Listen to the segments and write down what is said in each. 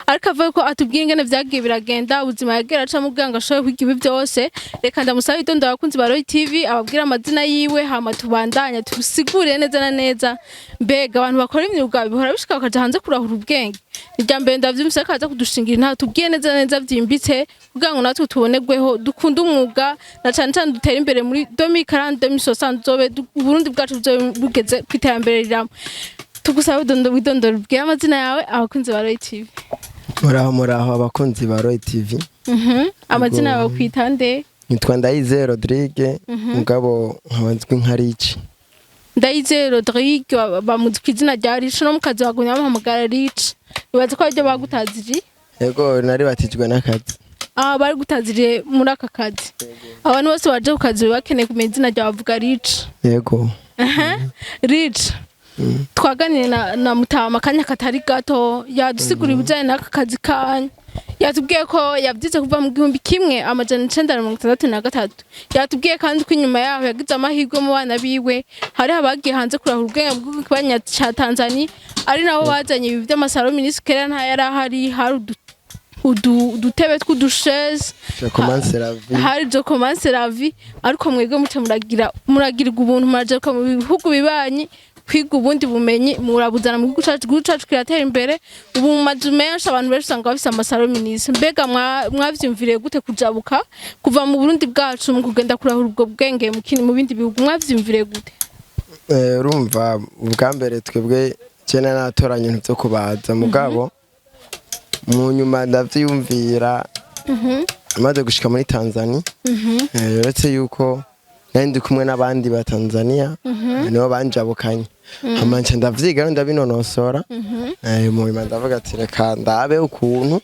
ariko avuga ko atubwira ingene vyagiye biragenda ubuzima yagera aca mu bwanga ashoboye kwiga ibi byose reka ndamusaba idondo abakunzi ba Roy TV ababwira amazina yiwe hama tubandanya tusigure neza na neza mbega abantu bakora imyuga bihora bishika bakaja hanze kurahura ubwenge irya mbere ndavyumvise akaza kudushingira nta tubwiye neza neza vyimbitse kugira ngo natwe tubonerweho dukunda umwuga na cane cane dutera imbere muri 2040 2060 zobe Burundi bwacu bugeze kwiterambere riramo tugusaba widondo bwira amazina yawe abakunzi ba Roy TV muraho abakunzi ba Roy TV amazina yawe kwita nde nitwa Ndayizeye Rodrigue mugabo nkabanzwe nka Rich Ndayizeye Rodrigue bamuzwi izina rya Rich no mukazi wagunya bahamagara Rich bibaza ko aryo bagutazije yego nari batijwe n'akazi bari gutaziriye muri aka kazi abantu bose baje ku kazi bakeneye kumenya izina rya bavuga Rich yego Rich twaganire na Mutama kanya katari gato yadusigura ibijanye n'aka kazi kanya yatubwiye ko yavyize kuva mu 1963 yatubwiye kandi ko inyuma yaho yagize amahirwe mu bana biwe hari abagiye hanze kurahura ubwenge bw'ikibanya ca Tanzania ari nabo bazanye ibi vy'amasaro ministre nta yari ahari hari udutebe tw'udusheze hari jo commence la vie ariko mwebwe muce muragirwa ubuntu muraje mu bihugu bibanyi kwiga ubundi bumenyi murabuzana mu gihugu cacu kiratera imbere ubu mu mazu menshi abantu benshi usanga bafise amasaro ministre mbega mwavyumviriye gute kujabuka kuva mu Burundi bwacu mu kugenda kurahura ubwo bwenge mu bindi bihugu mwavyumviriye gute urumva ubwa mbere twebwe cyane natoranye ibintu byo kubaza mugabo mu nyuma ndavyumvira amaze gushika muri Tanzania uretse yuko ndi kumwe n'abandi ba Tanzania nibo banjabukanye amanje ndavyiga ndabinonosora mu nyuma ndavuga ati reka ndabe ukuntu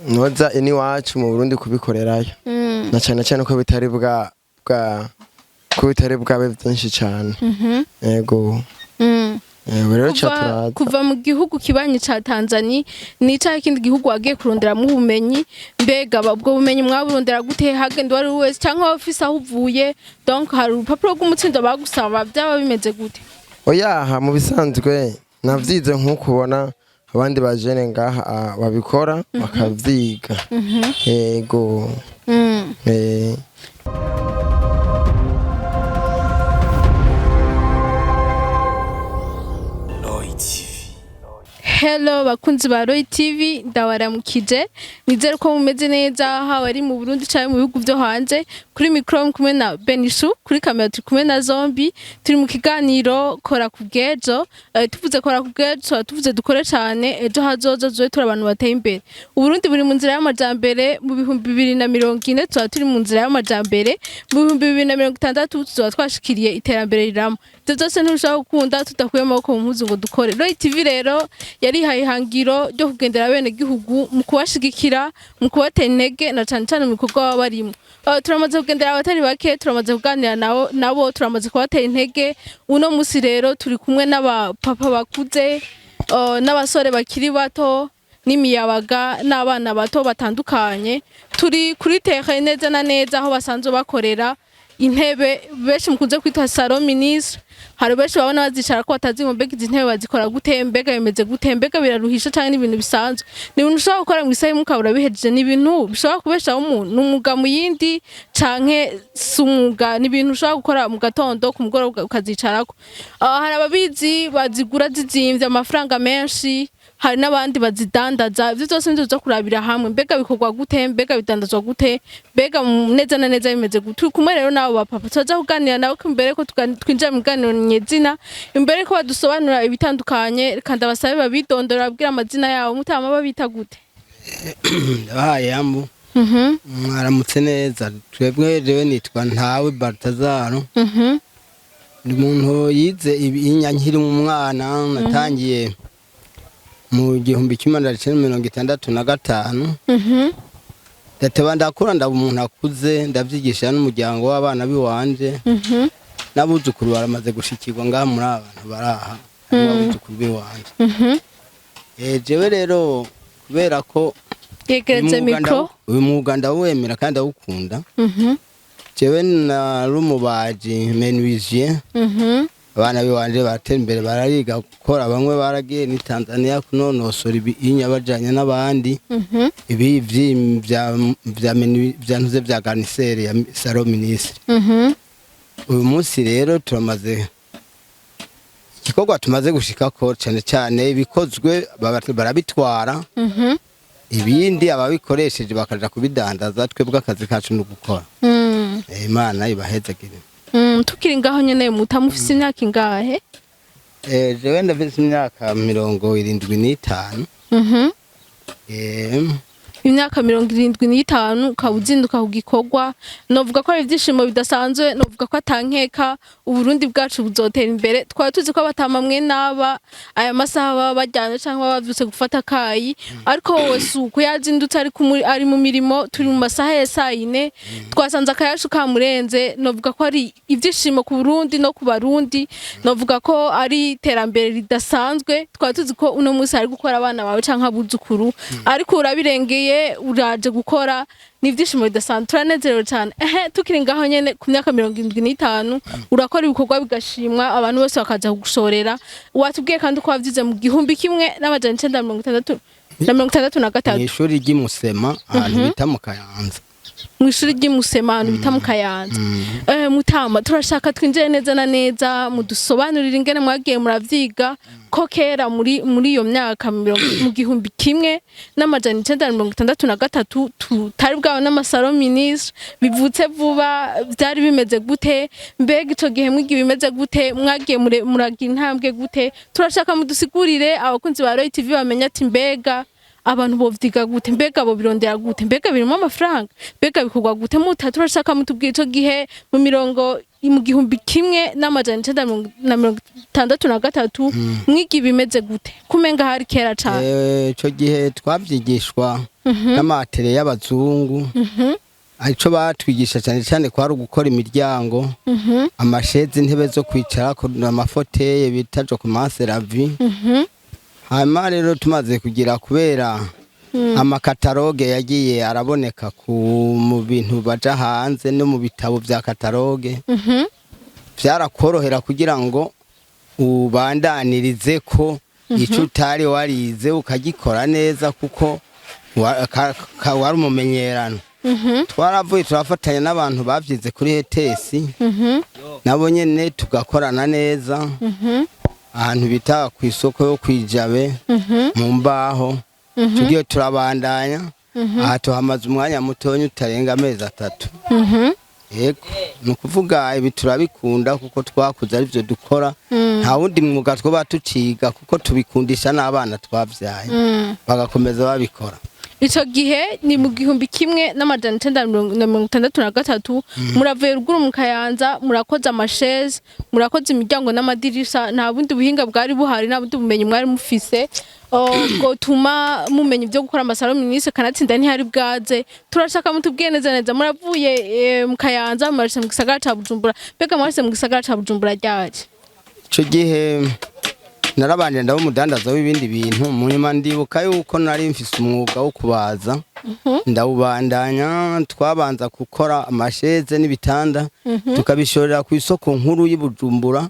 noza ini wacu mu Burundi kubikorerayo na cyane cyane ko bitari bwabe byinshi cyane yego kuva mu gihugu kibanyi ca Tanzania ni cyahe kindi gihugu wagiye kuronderamo ubumenyi mbega ubwo bumenyi mwaburondera gute hagenda wari wese cyangwa office aho uvuye donc hari urupapuro rw'umutsindo bagusaba byaba bimeze gute oya mu bisanzwe navyize nk'ukubona abandi bajene ngaha babikora bakavyiga yego Hello bakunzi ba Roy TV ndawaramukije nizere ko mumeze neza hawe ari mu Burundi cyane mu bihugu byo hanze kuri micro kumwe na Benishu kuri kamera turi kumwe na Zombie turi mu kiganiro KoraKubwejo tuvuze KoraKubwejo tuvuze dukore cyane ejo hazoza zoe turi abantu bateye imbere Uburundi buri mu nzira y'amajambere mu 2040 tuba turi mu nzira y'amajambere mu 2060 tuba twashikiriye iterambere riramo byose ntushaka gukunda tudakuye amaboko mu mpuzu ngo dukore Roy TV rero yari hayihangiro ryo kugendera bene gihugu mu kubashigikira mu kubatera intege na cyane cyane mu bikorwa barimo turamaze kugendera abatari bake turamaze kuganira nabo turamaze kubatera intege uno musi rero turi kumwe n'abapapa bakuze n'abasore bakiri bato n'imiyabaga n'abana bato batandukanye turi kuri terrain neza na neza aho basanzwe bakorera intebe benshi mukunze kwita salon ministre hari benshi babona bazicara ko batazi ngo mbega izi ntebe bazikora gute mbega bimeze gute mbega biraruhisha cyane n'ibintu bisanzwe ni ibintu ushobora gukora mu isaha y'umukabura bihejeje ni ibintu bishobora kubeshaho umuntu n'umwuga mu yindi canke sumwuga ni ibintu ushobora gukora mu gatondo ku mugoroba ukazicarako hari ababizi bazigura zizimvye amafaranga menshi hari n'abandi bazidandaza ivyo byose nzo zo kurabira hamwe mbega bikorwa gute mbega bidandazwa gute mbega neza na neza bimeze gute kumwe rero nabo bapapa tuza kuganira nawe imbere ko twinjira mu ganiro nyezina imbere ko badusobanura ibitandukanye kandi abasabe babidondora babwira amazina yabo Mutama babita gute yambu mwaramutse neza twebwe rewe nitwa ntawe Bartazaro ni umuntu yize inyankiri mu mwana natangiye mu 1965 dateba ndakora ndaba umuntu akuze ndavyigisha n'umuryango w'abana biwanje nabuzukuru baramaze gushikirwa ngaha muri abantu baraha nabuzukuru biwanje jewe rero kubera ko yegeretse mikro uyu mwuga ndawemera kandi ndawukunda jewe na rumubaji menuisier abana biwanje batera imbere barariga gukora, bamwe baragiye ni Tanzania kunonosora ibinya bajanye n'abandi ibi vyantuze vya garnisere ya salo ministre. Uyu munsi rero turamaze igikorwa tumaze gushikako cyane cyane bikozwe barabitwara ibindi ababikoresheje bakaja kubidandaza, twebwe akazi kacu no gukora. Imana ibahezagire. Tukiri ngaho nyene mutamufise imyaka ingahe? Jewe ndafise imyaka 75. Imyaka 75 ukabuzinduka ku gikorwa, novuga ko ari ivyishimo bidasanzwe, novuga ko atankeka Uburundi bwacu buzotera imbere. Twari tuzi ko abatamamwe naba aya masaha baba bajyanye cyangwa bavyutse gufata kayi, ariko wowe suko yazindutse ari mu mirimo, turi mu masaha ya 4 twasanze akayashu kamurenze. Novuga ko ari ivyishimo ku Burundi no ku Barundi, novuga ko ari terambere ridasanzwe. Twari tuzi ko uno munsi ari gukora abana bawe canka abuzukuru, ariko urabirengeye uraje gukora, ni ivyishimo bidasanzwe, turanezerewe cyane. Tukiri ngaho nyene ku myaka 75 urakora ibikorwa bigashimwa, abantu bose bakaza kugushorera. Watubwiye kandi ko wavyize mu 1963 mw'ishuri ry'Imusema ahantu bita mu Kayanza. Mw'ishuri ry'Imusema ahantu bita mu Kayanza. Mutama, turashaka twinjire neza na neza mudusobanurira ingene mwagiye muravyiga ko kera muri iyo myaka mu 1963 tutari bwawe n'amasaro ministre bivutse vuba, byari bimeze gute? Mbega ico gihe mwigi bimeze gute? Mwagiye muragira intambwe gute? Turashaka mudusigurire abakunzi ba Roy TV bamenya ati mbega abantu bovyiga gute, mbega bo birondera gute, mbega birimo amafaranga, mbega bikorwa gute? Turashaka mutubwire ico gihe mu 1963 mwigi bimeze gute? Kumenga hari kera cyane. Ico gihe twavyigishwa n'amatere y'abazungu. Ico batwigisha cyane cyane kwari gukora imiryango, amashezi, intebe zo kwicara, amafoteye bita jo commence la vie. Hanyuma rero tumaze kugira kubera amakataloge yagiye araboneka mu bintu baja hanze no mu bitabo vya kataloge, vyarakorohera kugira ngo ubandanirize ko ico utari warize ukagikora neza, kuko wari umumenyerano. Twaravuye turafatanya n'abantu bavyize kuri hetesi, nabo nyene tugakorana neza. Ahantu bita ku isoko yo kwijabe mu Mbaho, tugiye turabandanya. Aha tuhamaze umwanya mutonyi utarenga amezi 3. Yego, nukuvuga ibi turabikunda kuko twakuze ari byo dukora. Nta wundi mwuga twoba tuciga kuko tubikundisha n'abana twavyaye bagakomeza babikora. Ico gihe ni mu 1963 muravuye ruguru mu Kayanza, murakoze amasheze, murakoze imiryango n'amadirisha. Nta bundi buhinga bwari buhari, nta bundi bumenyi mwari mufise ngo tuma mumenya ibyo gukora amasaro ministre, kanatsinda ntihari bwaze. Turashaka mutubwiye neza muravuye mu Kayanza murashe mu gisagara ca Bujumbura. Mbega mwarashe mu gisagara ca Bujumbura ryaje? Ico gihe narabanje ndabo umudandaza w'ibindi bintu, mu nyuma ndibuka yuko nari mfise umwuga wo kubaza. Ndawubandanya, twabanza gukora amasheze n'ibitanda tukabishorera ku isoko nkuru y'Ibujumbura.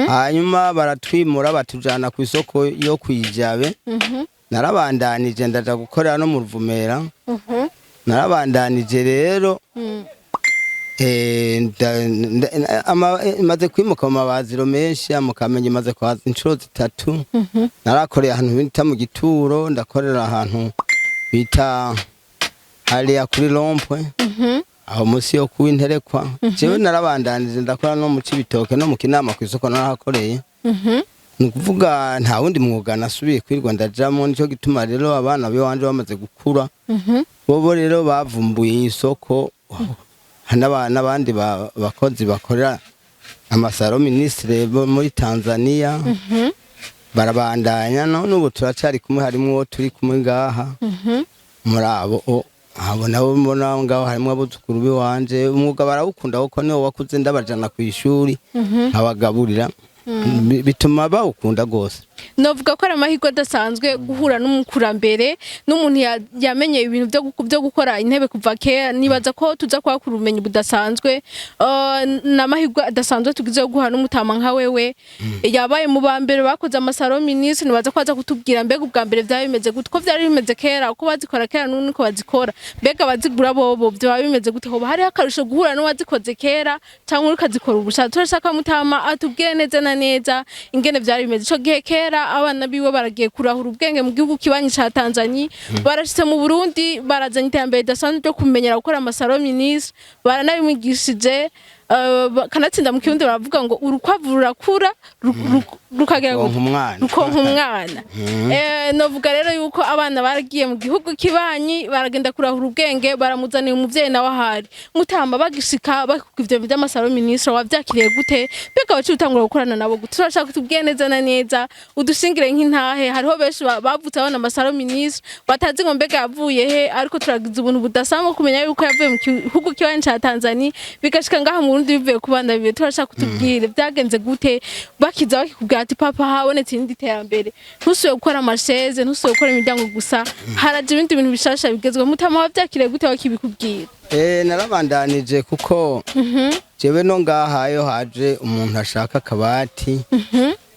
Hanyuma baratwimura batujana ku isoko yo kwijabe. Narabandanije ndaja gukorera no mu Ruvumera. Narabandanije rero maze kwimuka mu mabaziro menshi, Mukamenye maze kwaza inshuro 3. Narakoreye ahantu bita mu Gituro, ndakorera ahantu bita hariya kuri Rompwe, aho musi yo kuwinterekwa. Jewe narabandanije ndakora no mu Cibitoke no mu Kinama ku isoko narakoreye. Nukuvuga nta wundi mwuga nasubiye kwirwa ndajamo. Nico gituma rero abana biwanje bamaze gukura, bobo rero bavumbuye isoko. N'abandi bakozi bakorera amasaro ministre muri Tanzania barabandanya, none ubu turacari kumwe, harimo turi kumwe ngaha muri abo nabo mbona ngaho harimo abuzukuru biwanje. Umwuga barawukunda kuko niwo wakuze ndabajana ku ishuri abagaburira bituma bawukunda gose. novuga ko ari amahirwe adasanzwe guhura n'umukurambere n'umuntu yamenye ibintu byo gukora intebe kuva kera. Nibaza ko tuza kwakura ubumenyi budasanzwe, n'amahirwe adasanzwe tugize guhura n'umutama nka wewe yabaye mu bambere bakoze amasaro ministre. Nibaza ko aza kutubwira mbega ubwa mbere byaba bimeze gute, ko byari bimeze kera, uko bazikora kera n'uko bazikora, mbega bazigura bobo byaba bimeze gute, hoba hari akarusho guhura n'uwazikoze kera cyangwa ukazikora ubusha. Turashaka mutama atubwire neza na neza ingene byari bimeze ico gihe kera. Abana biwe baragiye kurahura ubwenge mu gihugu kibanyi ca Tanzania, barashitse mu Burundi barazanye iterambere ridasanzwe ryo kumenyera gukora amasaro ministre, baranabimwigishije. Kanatsinda mu Kirundi baravuga ngo urukwavu rurakura rukagera rukonka umwana. Novuga rero yuko abana baragiye mu gihugu kibanyi baragenda kurahura ubwenge, baramuzanira umuvyeyi nawe ahari. Mutamba bagishika bakuga ivyo by'amasaro ministre wavyakiriye gute, mbega wacu utangura gukorana nabo gute? Turashaka kutubwiye neza na neza udushingire nk'intahe. Hariho benshi bavutse abana amasaro ministre batazi ngo mbega yavuye he, ariko turagize ubuntu budasanzwe kumenya yuko yavuye mu gihugu kibanyi ca Tanzania bigashika ngaha mu Burundi bivuye ku bana biwe. Turashaka kutubwire byagenze gute, bakiza bakikubwira ati papa habonetse indi terambere, ntusuye gukora amasheze, ntusuye gukora imiryango gusa, haraje ibindi bintu bishasha bigezwe. Mutama wavyakiriye gute wakibikubwira? Narabandanije kuko jewe no ngahayo haje umuntu ashaka akabati,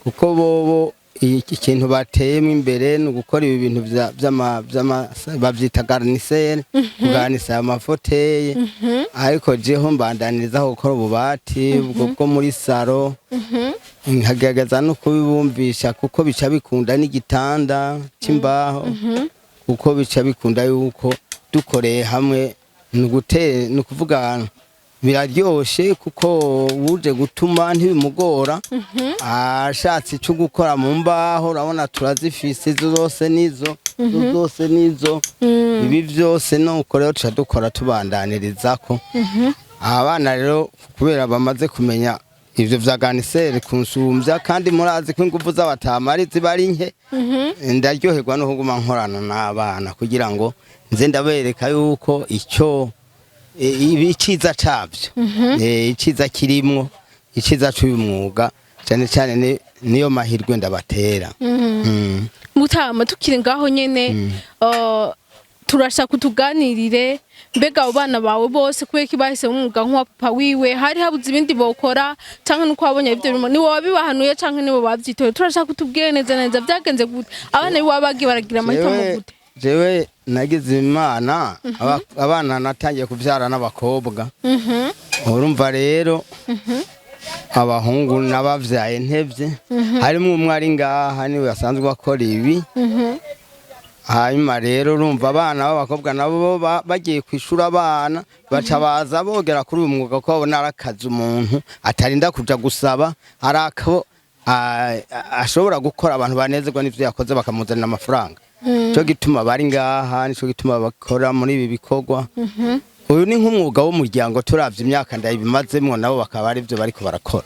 kuko bobo ikintu bateyemo imbere no gukora ibi bintu bavyita garnisere, kuganisa amafoteye. Ariko jeho mbandaniriza gukora ububati bwo muri saro, nkagerageza no kubibumbisha kuko bica bikunda n'igitanda c'imbaho, kuko bica bikunda yuko dukoreye hamwe ni kuvuga biraryoshe, kuko uje gutuma ntibimugora. Ashatse cyo gukora mu mbaho, urabona turazifise zose nizo ibi byose nuko rero tuca dukora tubandaniriza ko. Abana rero kubera bamaze kumenya ivyo vya ganisere kunsumbya, kandi murazi ko ingufu z'abatamari zibari nke, ndaryoherwa no kuguma nkorana n'abana kugira ngo nze ndabereka yuko icyo iciza cabyo, iciza kirimwo, iciza cy'umwuga cyane cyane niyo mahirwe ndabatera. Mutama tukiri ngaho nyene, turashaka kutuganirire mbega abana bawe bose kubera ko bahise umwuga nk'uwa papa wiwe, hari habuze ibindi bokora canke nuko wabonye ivyo birimo ni wowe bibahanuye canke nibo bavyitoye? Turashaka kutubwire neza neza byagenze gute, abana biwe bagiye baragira amahitamo gute? Jewe nagize imana, abana natangiye kuvyara n'abakobwa. Urumva rero abahungu nabavyaye ntevye, harimo umwe ari ngaha niwe yasanzwe akora ibi. Hanyuma rero urumva abana b'abakobwa nabo bagiye kwishura, abana baca baza bogera kuri uyu mwuga ko babona arakaza umuntu atarinda kuja gusaba, arako ashobora gukora abantu banezerwa n'ivyo yakoze bakamuzanira amafaranga. Cyo gituma bari ngaha, nico gituma bakora muri ibi bikorwa. Uyu ni nk'umwuga w'umuryango, turavye imyaka ndayibimazemwo, nabo bakaba ari byo bariko barakora.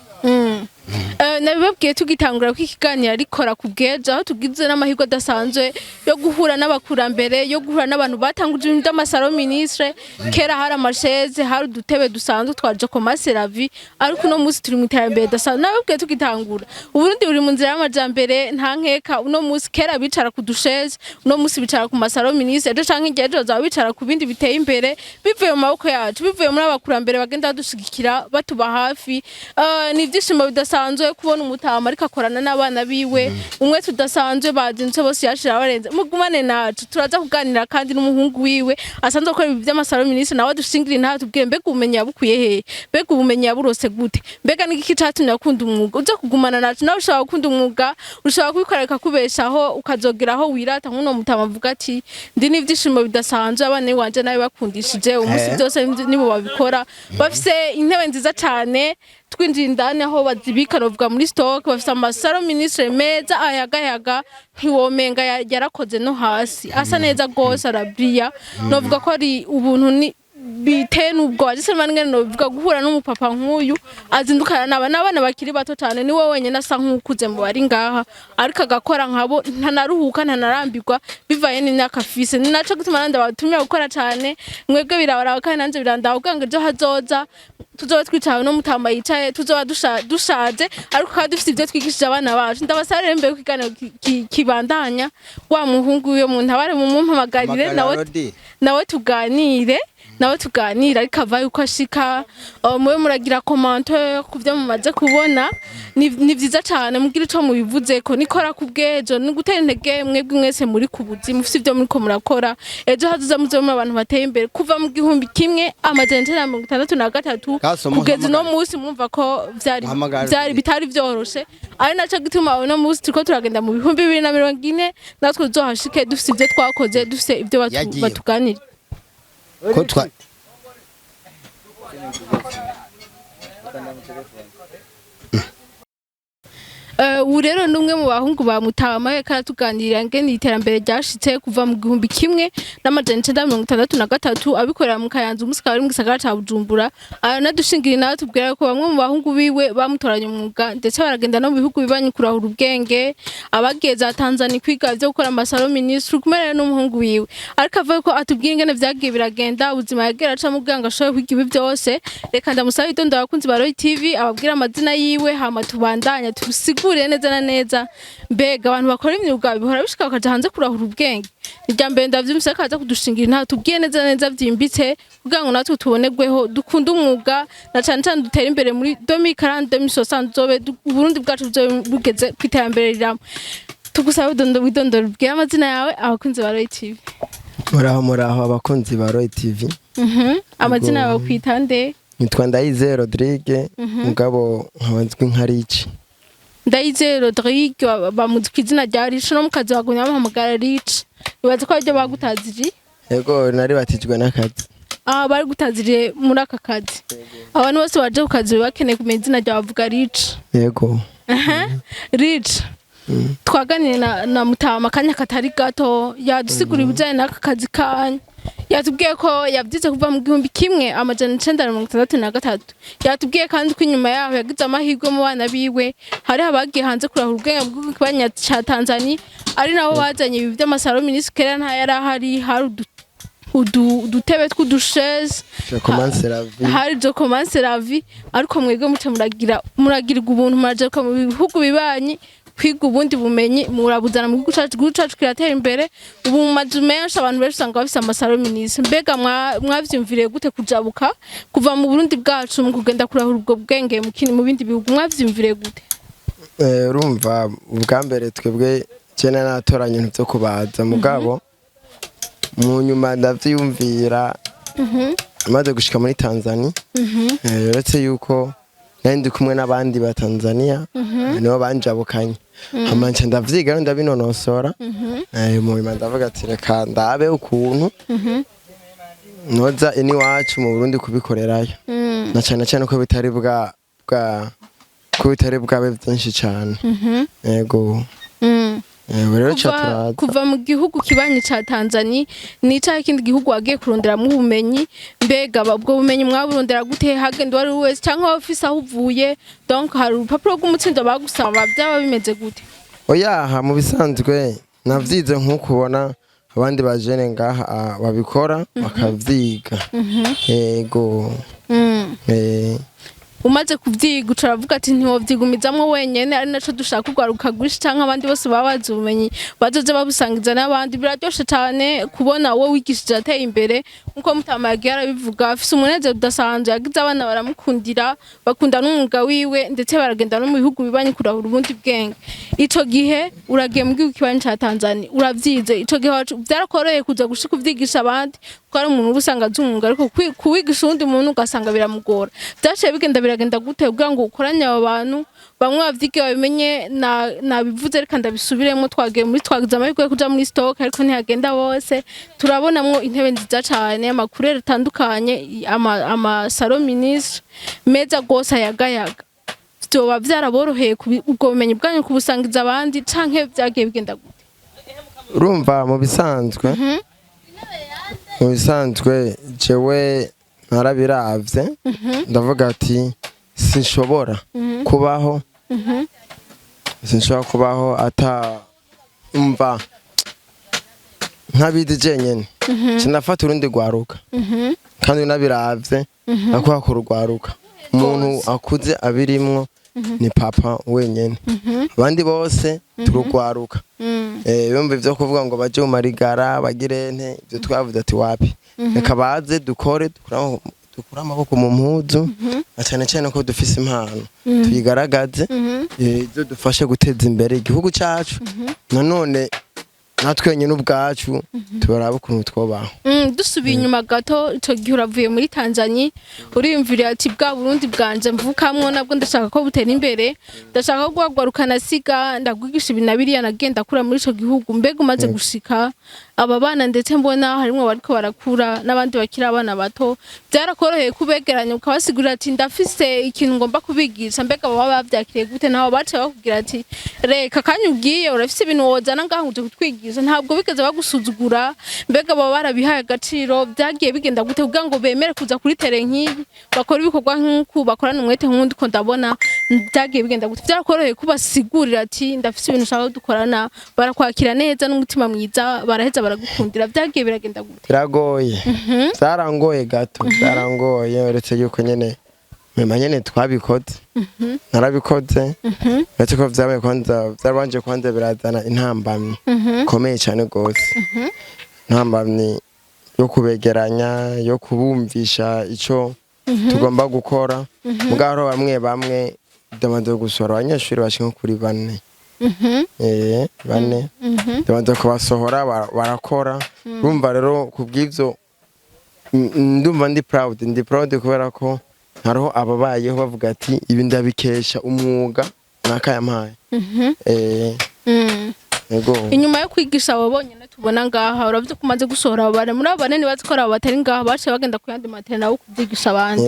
Nabibabwiye tugitangura ko ikiganiro ari KoraKubwejo, aho tugize n'amahirwe adasanzwe yo guhura n'abakurambere, yo guhura n'abantu batanguje ibintu by'amasaro ministre. Kera hari amasheze, hari udutebe dusanzwe twaje ko maseravi, ariko uno munsi turi mu iterambere dasanzwe. Nabibabwiye tugitangura Uburundi buri mu nzira y'amajambere nta nkeka. Uno munsi kera bicara ku dusheze, uno munsi bicara ku masaro ministre, ejo canke igihe ejo bazaba bicara ku bindi biteye imbere bivuye mu maboko yacu, bivuye muri abakurambere bagenda badushigikira batuba hafi. Ni ibyishimo bidasanzwe kubona umutama ariko akorana n'abana biwe. Umwe tudasanzwe bazinze bose yashira barenze. Mugumane nacu turaza kuganira kandi n'umuhungu wiwe asanzwe akora ibi by'amasaro ministre, nawe dushingira intaha tubwiye mbega ubumenyi yabukuye he, mbega ubumenyi yaburose gute, mbega n'iki catumye akunda umwuga. Uze kugumana nacu nawe ushobora gukunda umwuga, ushobora kubikorera kubeshaho ukazogeraho wirata nk'uno mutama avuga ati ndi n'ivyishimo bidasanzwe, abana wanje nawe bakundishije umunsi byose nibo babikora. Bafise intebe nziza cyane, twinjira indani aho bazibika novuga muri stock, bafite amasaro ministre meza ayagayaga ntiwomenga yarakoze no hasi, asa neza gose, arabriya. Novuga ko ari ubuntu ni biteye n'ubwo wajise ngene novuga guhura n'umupapa nk'uyu azindukana n'abana bakiri bato cyane. Ni wowe wenyine asa nk'ukuze mu bari ngaha, ariko agakora nkabo, ntanaruhuka ntanarambirwa bivaye n'imyaka afise. Ni naco gutuma nanda batumye gukora cyane. Mwebwe birabara kandi nanje birandaho ubwange ejo hazoza tuzoba twicaye no mutamba yicaye tuzoba dushaje ariko kandi dufite ibyo twigishije abana bacu ndabasaba rero mbere kwiganira kibandanya wa muhungu yo muntu abare mu mumpamagarire nawe tuganire ariko ava yuko ashika mwe muragira commentaire kuvyo mumaze kubona ni vyiza cyane mugira ico mubivuze ko nikora kubwejo ni gutera intege mwebwe mwese muri kubuzi mufite ivyo muri ko murakora ejo hazuza muzoma abantu bateye imbere kuva mu gihumbi kimwe amajana 1963 kugeza no musi mwumva ko vyari bitari vyoroshe ari naco gituma no musi turiko turagenda mu bihumbi 2040 natwe tuzohashike dufite ivyo twakoze dufite ivyo batuganira ko twa ubu rero numwe mu bahungu ba Mutama karatuganirira ngene iterambere ryashitse kuva mu gihumbi kimwe n'amajana 1963 abikorera mu Kayanza umusika bari mu gisagara ca Bujumbura anadushingira nawe tubwira ko bamwe mu bahungu biwe bamutoranye umwuga ndetse baragenda no mu bihugu bibanyi kurahura ubwenge abageza Tanzania kwiga byo gukora amasaro ministre kumera n'umuhungu wiwe ariko avuga ko atubwira ingene vyagiye biragenda ubuzima yagera aca mu bwanga ashoye kwiga byose reka ndamusaba idondo abakunzi ba Roy TV ababwira amazina yiwe hama tubandanya tusigure neza na neza mbega abantu bakora imyuga bihora bishika bakaja hanze kurahura ubwenge irya mbere ndavyumvise akaza kudushingira nta tubwiye neza neza vyimbitse kugira ngo natwe tubonerweho dukunda umwuga na cyane cyane dutera imbere muri 2040 2060 zobe Burundi bwacu bugeze kwiterambere riramo tugusaba widondo bwira amazina yawe abakunzi ba Roy TV muraho abakunzi ba Roy TV amazina yawe kwitande nitwa Ndayizeye Rodrigue mugabo nkabanzwe nka Rich Ndayizeye Rodrigue bamuzika izina rya Rich no mukazi wagunya bahamagara Rich bibaza ko aryo bagutaziri yego nari batijwe n'akazi bari gutaziriye muri aka kazi abantu bose baje ku kazi bakeneye kumenya izina rya bavuga Rich yego Rich twaganire na Mutama kanya katari gato yadusigura ibijanye n'aka kazi kanya yatubwiye ko yavyize kuva mu gihumbi kimwe amajana 1963 yatubwiye kandi ko inyuma yaho yagize amahirwe mu bana biwe hari abagiye hanze kurahura ubwenge bw'ikibanya ca Tanzania ari nabo bazanye ibi by'amasaro ministre nta yari ahari hari udutebe tw'udusheze hari jo commence la vie ariko mwege muce muragirwa ubuntu muraje mu bihugu bibanyi kwiga ubundi bumenyi murabuzana mu gihugu cacu kiratera imbere ubu mu mazu menshi abantu benshi usanga bafise amasaro ministre mbega mwavyumviriye gute kujabuka kuva mu Burundi bwacu mu kugenda kurahura ubwo bwenge mu bindi bihugu mwavyumviriye gute urumva ubwa mbere twebwe cyane natoranye ibintu byo kubaza mugabo mu nyuma ndavyumvira amaze gushika muri Tanzania uretse yuko ndi kumwe n'abandi ba Tanzania nibo banjabukanye amanca ndavyiga ndabinonosora mu bima ndavuga ati reka ndabe ukuntu noza ini wacu mu Burundi kubikorerayo na cyane cyane ko bitari bwabe byinshi cyane yego kuva mu gihugu kibanyi ca Tanzania nica ikindi gihugu wagiye kurondera mu bumenyi mbega ubwo bumenyi mwaburondera gute hagenda wari wese cyangwa office aho uvuye donc hari urupapuro rw'umutsindo bagusaba byaba bimeze gute oya mu bisanzwe navyize nk'ukubona abandi bajene ngaha babikora bakavyiga yego umaze kuvyiga uravuga ati ntiwovyigumizamwo wenyene ari naco dushaka kugwaruka gurisha canke abandi bose babaza ubumenyi bazoze babusangiza n'abandi biraryoshe cyane kubona wowe wigishije ateye imbere nkuko Mutama yagiye arabivuga afise umunezero udasanzwe yagize abana baramukundira bakunda n'umwuga wiwe ndetse baragenda no mu bihugu bibanyi kurahura ubundi bwenge ico gihe uragiye mu gihugu kibanyi ca Tanzania uravyize ico gihe byarakoreye kuza gushika uvyigisha abandi ko ari umuntu ubusanga azumwuga ariko kuwigisha undi muntu ugasanga biramugora byaciye biragenda gute kugira ngo ukoranye abo bantu bamwe bavyige babimenye nabivuze reka ndabisubiremo twagiye muri twagize amahirwe yo kuja muri stock ariko ntihagenda bose turabonamwo intebe nziza cyane amakurere atandukanye amasaro ministre meza gose ayagayaga byoba byaraboroheye ubwo bumenyi bwanyu kubusangiza abandi canke byagiye bigenda gute urumva mu bisanzwe jewe narabiravye ndavuga ati sinshobora kubaho ata umva nkabizi jenyene sinafata urundi gwaruka kandi nabiravye akwa kurugwaruka umuntu akuze abirimwo ni papa wenyene abandi bose turugwaruka bumva ivyo kuvuga ngo baje mu marigara bagire nte ivyo twavuze ati wapi reka baze dukore dukura amaboko mu mpuzu cyane cyane ko dufise impano tuyigaragaze izo dufashe guteza imbere igihugu cyacu nanone natwe nyine ubwacu turaba ukuntu twobaho. Dusubiye inyuma gato ico gihe uravuye muri Tanzania uriyumvira ati bwa Burundi bwanje mvukamwo nabwo ndashaka ko butera imbere ndashaka guhagarukana siga ndagwigisha ibinabiriya nagenda kura muri ico gihugu mbega umaze gushika aba bana ndetse mbona harimo bariko barakura n'abandi bakira abana bato byarakoroheye kubegeranya ukabasigurira ati ndafise ikintu ngomba kubigisha mbega baba bavyakiriye gute naho bace bakubwira ati reka kanya ugiye urafise ibintu wozana ngaho uje kutwigisha ntabwo bigeze bagusuzugura mbega baba barabihaye agaciro byagiye bigenda gute kugira ngo bemere kuza kuri tere nk'ibi bakora ibikorwa nk'uku bakorana umwete nk'undi ko ndabona byagiye bigenda gute byarakoroheye kubasigurira ati ndafise ibintu ushaka dukorana barakwakira neza n'umutima mwiza baraheza baragukundira byagiye biragenda gute biragoye zarangoye gato zarangoye uretse yuko nyene nyene twabikoze narabikoze uretse ko vyabaye kwanza vyarabanje kwanza birazana intambamyi komeye cyane gose intambamyi yo kubegeranya yo kubumvisha ico tugomba gukora mugaro bamwe ndamaze gusora abanyeshuri bashika kuri 4 bane ndamaze kubasohora barakora urumva rero kubw'ivyo ndumva ndi proud kubera ko hariho ababayeho bavuga ati ibi ndabikesha umwuga nakayampaye inyuma yo kwigisha abo bonyene tubona ngaha uravye kumaze gusohora abana muri abo banene bazikora batari ngaha bace bagenda kuyandi materi nawo kuvyigisha abandi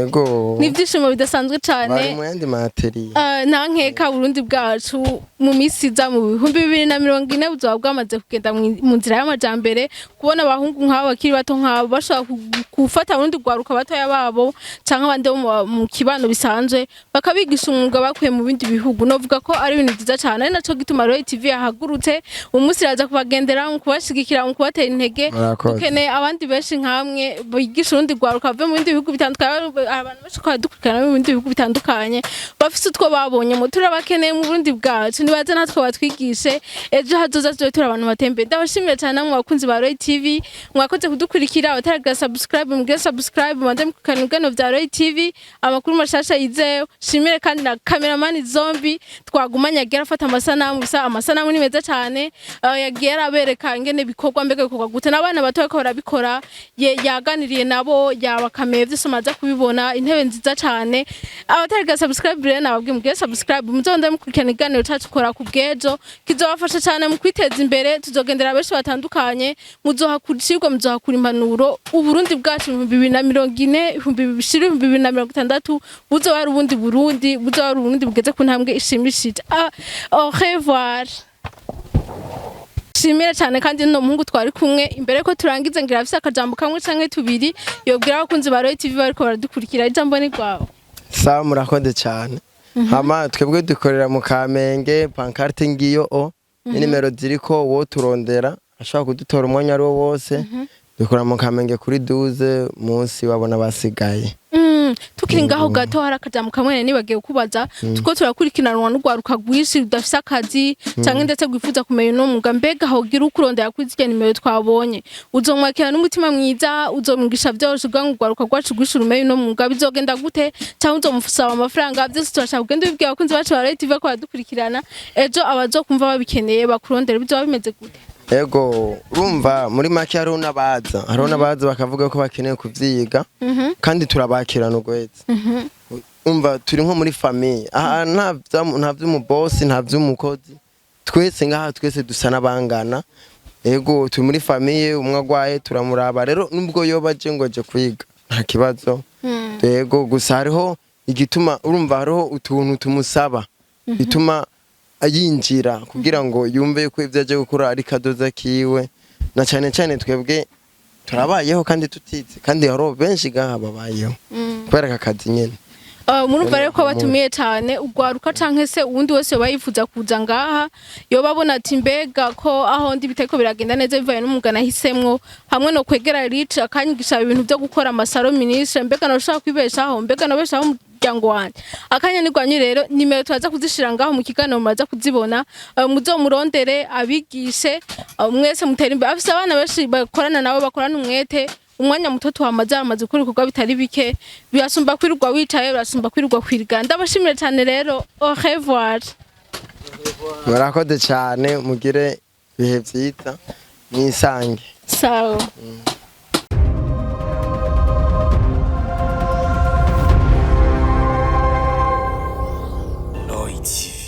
n'ivyishimo bidasanzwe cane bari mu yandi materi nta nkeka Burundi bwacu mu misi za mu 2040 buzoba bwamaze kugenda mu nzira y'amajambere kubona abahungu nk'abo bakiri bato nk'abo bashobora gufata Burundi gwaruka batoya babo canke abandi mu kibano bisanzwe bakabigisha umwuga bakuye mu bindi bihugu novuga ko ari ibintu byiza cane ari naco gituma Royal TV yahagurutse umunsi raza kubagendera mu kubashigikira mu kubatera intege dukeneye abandi benshi nkamwe bigisha urundi gwaruka bave mu bindi bihugu bitandukanye abantu benshi ko dukurikirana mu bindi bihugu bitandukanye bafise utwo babonye mu turabakeneye mu Burundi bwacu nibaze natwe batwigishe ejo hazoza turi abantu batembe ndabashimiye cyane namwe bakunzi ba Royal TV mwakoze kudukurikira abataragira subscribe mande mukana ingano vya Royal TV amakuru mashasha yizeyo shimire kandi na cameraman Zombi twagumanya gera afata amasanamu bisa amasanamu ni meza cyane yagiye arabereka ingene bikorwa mbega bikorwa gute n'abana bato ko barabikora yaganiriye nabo yabakameye byose maza kubibona intebe nziza cyane abatariga subscribe rero nababwiye mugire subscribe muzonde mukurikirana iganiro cyacu KoraKubwejo kizobafasha cyane mu kwiteza imbere tuzogendera benshi batandukanye muzohakurishirwa muzohakura impanuro uburundi bwacu 2040 2060 buzoba ari ubundi Burundi buzoba ari uburundi bugeze ku ntambwe ishimishije au revoir. Shimira cyane kandi no muhungu twari kumwe imbere ko turangize ngira afise akajambo kamwe canke tubiri yobwira abakunzi ba Royal TV bariko baradukurikira ijambo ni gwawe. Sawa murakoze cyane hama twebwe dukorera mu Kamenge pancarte ngiyo nimero ziriko wo turondera ashaka kudutora umwanya ari wo wose dukora mu Kamenge kuri 12 munsi wabona basigaye tukiri ngaho gato harakajambo kamwe nibagiye kubaza tuko turakurikiranwa n'ugwaruka rwishi rudafise akazi canke ndetse gwifuza kumenya no mwuga mbega hogira ukurondera kuri zike nimero twabonye uzomwakira n'umutima mwiza uzomwigisha byose ubwangu ugwaruka rwacu rwishi rumenye no mwuga bizogenda gute canke uzomufusaba amafaranga byose turashaka kugenda bibwira abakunzi bacu ba Royal TV ko badukurikirana ejo abazokumva babikeneye bakurondera bizoba bimeze gute. Ego urumva muri make hariho n'abaza bakavuga ko bakeneye kuvyiga kandi turabakirana ugwetse umva turi nko muri famille nta vy'umubosi nta vy'umukozi twese ngaha twese dusa n'abangana ego turi muri famille umwe agwaye turamuraba rero nubwo yoba je ngoje kwiga nta kibazo ego gusa hariho igituma urumva hariho utuntu tumusaba bituma ayinjira kugira ngo yumve ko ivyo aje gukora ari kadoza kiwe na cyane cyane twebwe turabayeho kandi tutize kandi haro benshi gaha babayeho kubera akazi nyene murumva rero ko batumiye cyane ugwaruka canke se uwundi wese bayifuza kuza ngaha yo babona ati mbega ko aho ndi biteko biragenda neza bivaye n'umugana hisemwo hamwe no kwegera rica akanyigisha ibintu byo gukora amasaro ministre mbega no shaka kwibeshaho mbega no beshaho n'umuryango wanje akanya nigwanyu rero nimero twaza kuzishira ngaho mu kiganiro maza kuzibona muzomurondere abigishe mwese mutera imbere afise abana benshi bakorana nabo bakorana umwete umwanya muto twamaze amaze gukora ibikorwa bitari bike birasumba kwirirwa wicaye birasumba kwirirwa kwiriganda ndabashimire cyane rero au revoir murakoze cyane mugire bihe byiza mwisange sawa nawigishije